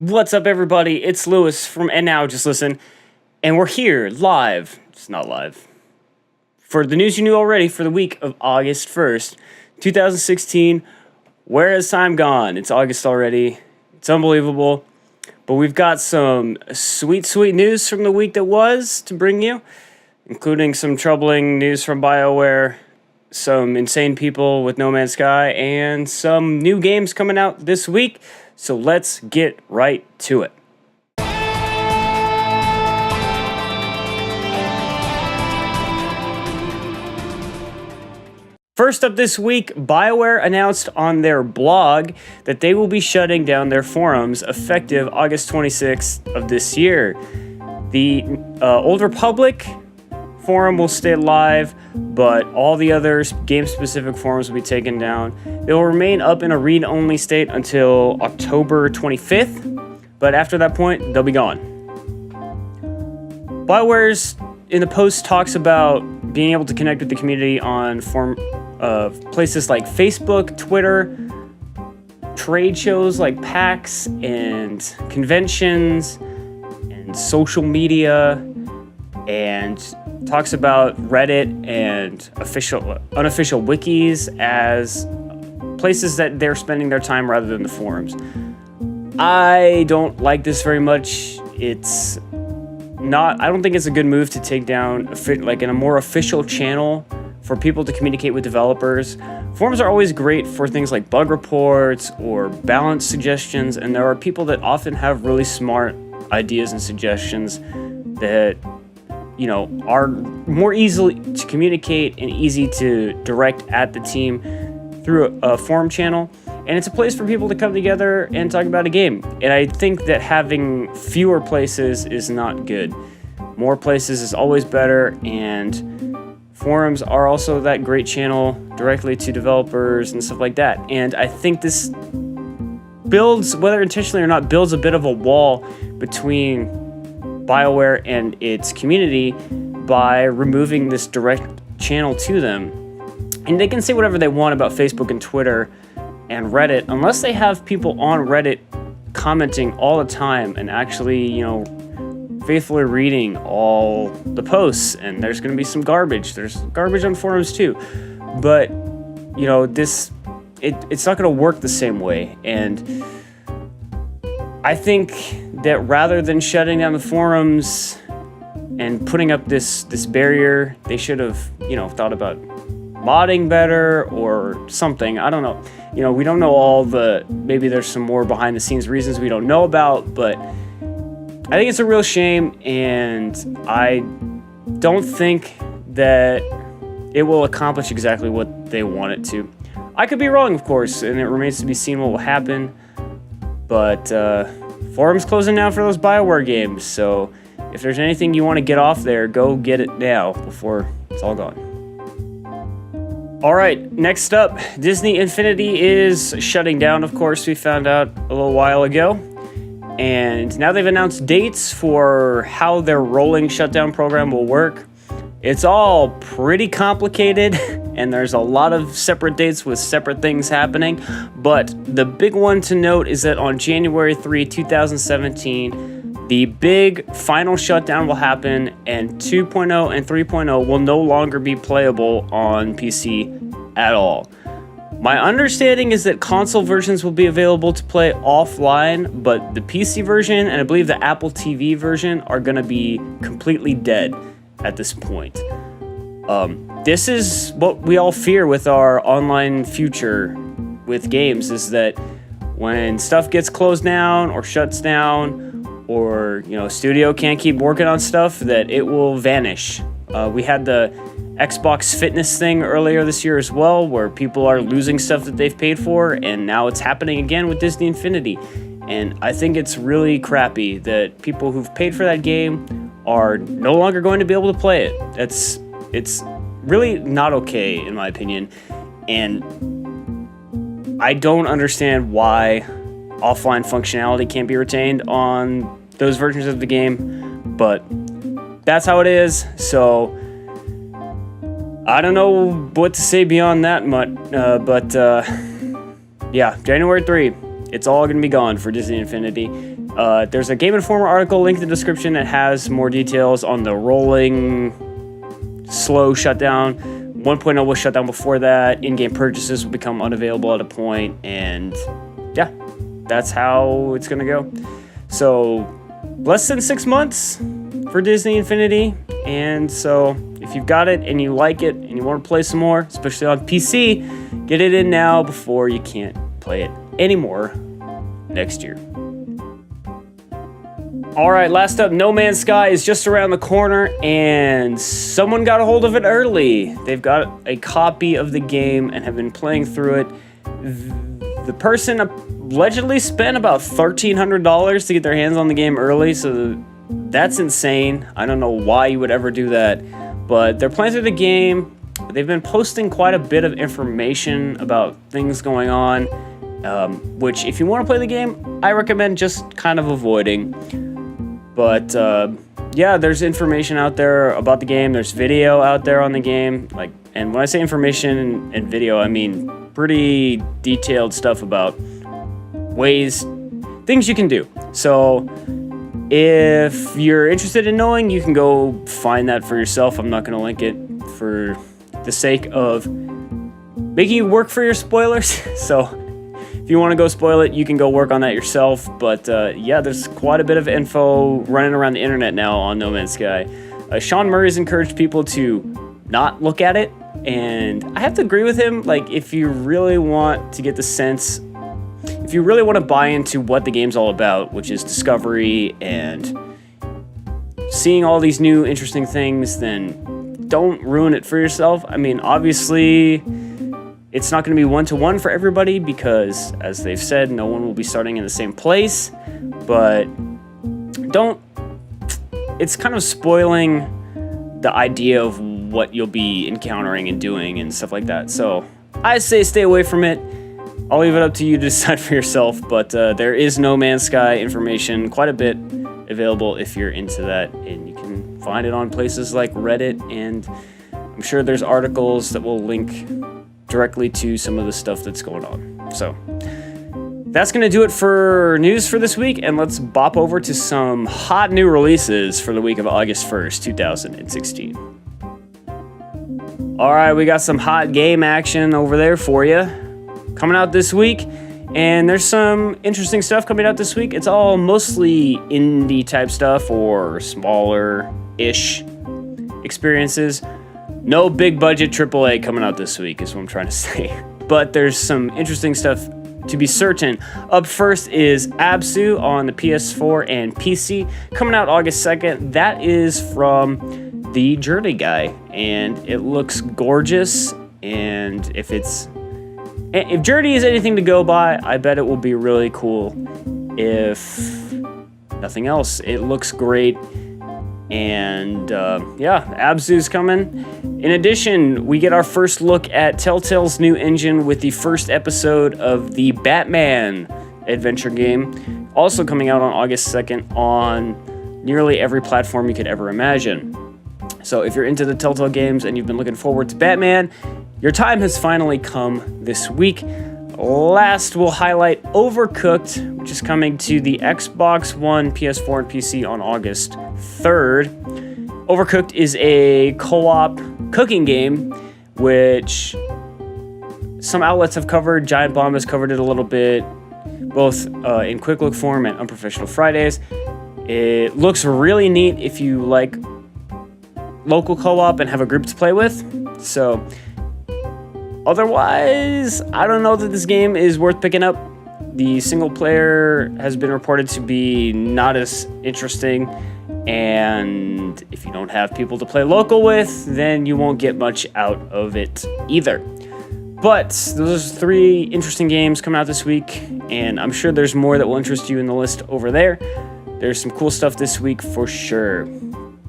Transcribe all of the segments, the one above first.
What's up, everybody? It's Lewis from And Now Just Listen, and we're here live. It's not live. For the news you knew already for the week of August 1st, 2016. Where has time gone? It's August already. It's unbelievable. But we've got some sweet news from the week that was to bring you, including some troubling news from Bioware, some insane people with No Man's Sky, and some new games coming out this week. So let's get right to it. First up this week, Bioware announced on their blog that they will be shutting down their forums effective August 26th of this year. The Old Republic forum will stay live, but all the other game-specific forums will be taken down. They will remain up in a read-only state until October 25th, but after that point, they'll be gone. Bioware's in the post talks about being able to connect with the community on places like Facebook, Twitter, trade shows like PAX and conventions and social media, and talks about Reddit and unofficial wikis as places that they're spending their time rather than the forums. I don't like this very much. I don't think it's a good move to take down in a more official channel for people to communicate with developers. Forums are always great for things like bug reports or balance suggestions, and there are people that often have really smart ideas and suggestions that are more easily to communicate and easy to direct at the team through a forum channel. And it's a place for people to come together and talk about a game. And I think that having fewer places is not good. More places is always better, and forums are also that great channel directly to developers and stuff like that. And I think this builds, whether intentionally or not, builds a bit of a wall between Bioware and its community by removing this direct channel to them. And they can say whatever they want about Facebook and Twitter and Reddit, unless they have people on Reddit commenting all the time and actually, faithfully reading all the posts. And there's going to be some garbage. There's garbage on forums too. But, it's not going to work the same way. And I think that rather than shutting down the forums and putting up this barrier, they should have, thought about modding better or something. I don't know. We don't know maybe there's some more behind the scenes reasons we don't know about, but I think it's a real shame, and I don't think that it will accomplish exactly what they want it to. I could be wrong, of course, and it remains to be seen what will happen, but forums closing now for those Bioware games, so if there's anything you want to get off there, go get it now before it's all gone. Alright, next up, Disney Infinity is shutting down, of course. We found out a little while ago, and now they've announced dates for how their rolling shutdown program will work. It's all pretty complicated, and there's a lot of separate dates with separate things happening, but the big one to note is that on January 3, 2017, the big final shutdown will happen, and 2.0 and 3.0 will no longer be playable on PC at all. My understanding is that console versions will be available to play offline, but the PC version and I believe the Apple TV version are going to be completely dead at this point. This is what we all fear with our online future with games, is that when stuff gets closed down or shuts down, or a studio can't keep working on stuff, that it will vanish. We had the Xbox Fitness thing earlier this year as well, where people are losing stuff that they've paid for, and now it's happening again with Disney Infinity. And I think it's really crappy that people who've paid for that game are no longer going to be able to play it. It's really not okay, in my opinion, and I don't understand why offline functionality can't be retained on those versions of the game, but that's how it is. So I don't know what to say beyond that much, but yeah, January 3, It's all going to be gone for Disney Infinity. There's a Game Informer article linked in the description that has more details on the rolling slow shutdown. 1.0 was shut down before that. In-game purchases will become unavailable at a point, and yeah, that's how it's going to go. So less than 6 months for Disney Infinity, and so if you've got it and you like it and you want to play some more, especially on PC, get it in now before you can't play it anymore next year. All right, last up, No Man's Sky is just around the corner, and someone got a hold of it early. They've got a copy of the game and have been playing through it. The person allegedly spent about $1,300 to get their hands on the game early, so that's insane. I don't know why you would ever do that, but they're playing through the game. They've been posting quite a bit of information about things going on, which if you want to play the game, I recommend just kind of avoiding. But yeah, there's information out there about the game. There's video out there on the game. And when I say information and video, I mean pretty detailed stuff about things you can do. So if you're interested in knowing, you can go find that for yourself. I'm not going to link it for the sake of making you work for your spoilers. So if you want to go spoil it, you can go work on that yourself. But yeah, there's quite a bit of info running around the internet now on No Man's Sky. Sean Murray's encouraged people to not look at it, and I have to agree with him. Like, if you really want to get the sense, if you really want to buy into what the game's all about, which is discovery and seeing all these new interesting things, then don't ruin it for yourself. I mean, obviously, it's not going to be one-to-one for everybody because, as they've said, no one will be starting in the same place. But it's kind of spoiling the idea of what you'll be encountering and doing and stuff like that. So I say stay away from it. I'll leave it up to you to decide for yourself. But there is No Man's Sky information, quite a bit available if you're into that. And you can find it on places like Reddit. And I'm sure there's articles that will link directly to some of the stuff that's going on. So that's going to do it for news for this week, and let's bop over to some hot new releases for the week of August 1st, 2016. All right, we got some hot game action over there for you coming out this week, and there's some interesting stuff coming out this week. It's all mostly indie type stuff or smaller-ish experiences. No big budget AAA coming out this week is what I'm trying to say. But there's some interesting stuff to be certain. Up first is Abzû on the PS4 and PC, coming out August 2nd. That is from the Journey guy, and it looks gorgeous. And if Journey is anything to go by, I bet it will be really cool. If nothing else, it looks great. And yeah, Abzû's coming. In addition, we get our first look at Telltale's new engine with the first episode of the Batman adventure game, also coming out on August 2nd on nearly every platform you could ever imagine. So if you're into the Telltale games and you've been looking forward to Batman, your time has finally come this week. Last, we'll highlight Overcooked, which is coming to the Xbox One, PS4, and PC on August 3rd. Overcooked is a co-op cooking game, which some outlets have covered. Giant Bomb has covered it a little bit, both in Quick Look form and Unprofessional Fridays. It looks really neat if you like local co-op and have a group to play with. So otherwise, I don't know that this game is worth picking up. The single player has been reported to be not as interesting, and if you don't have people to play local with, then you won't get much out of it either. But those are 3 interesting games coming out this week, and I'm sure there's more that will interest you in the list over there. There's some cool stuff this week for sure.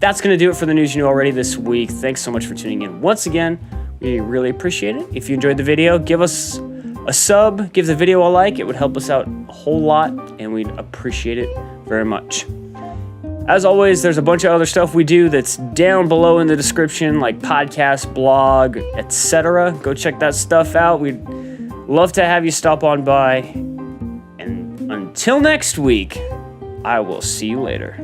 That's going to do it for the news you know already this week. Thanks so much for tuning in once again. We really appreciate it. If you enjoyed the video, give us a sub, give the video a like. It would help us out a whole lot, and we'd appreciate it very much. As always, there's a bunch of other stuff we do that's down below in the description, like podcast, blog, etc. Go check that stuff out. We'd love to have you stop on by. And until next week, I will see you later.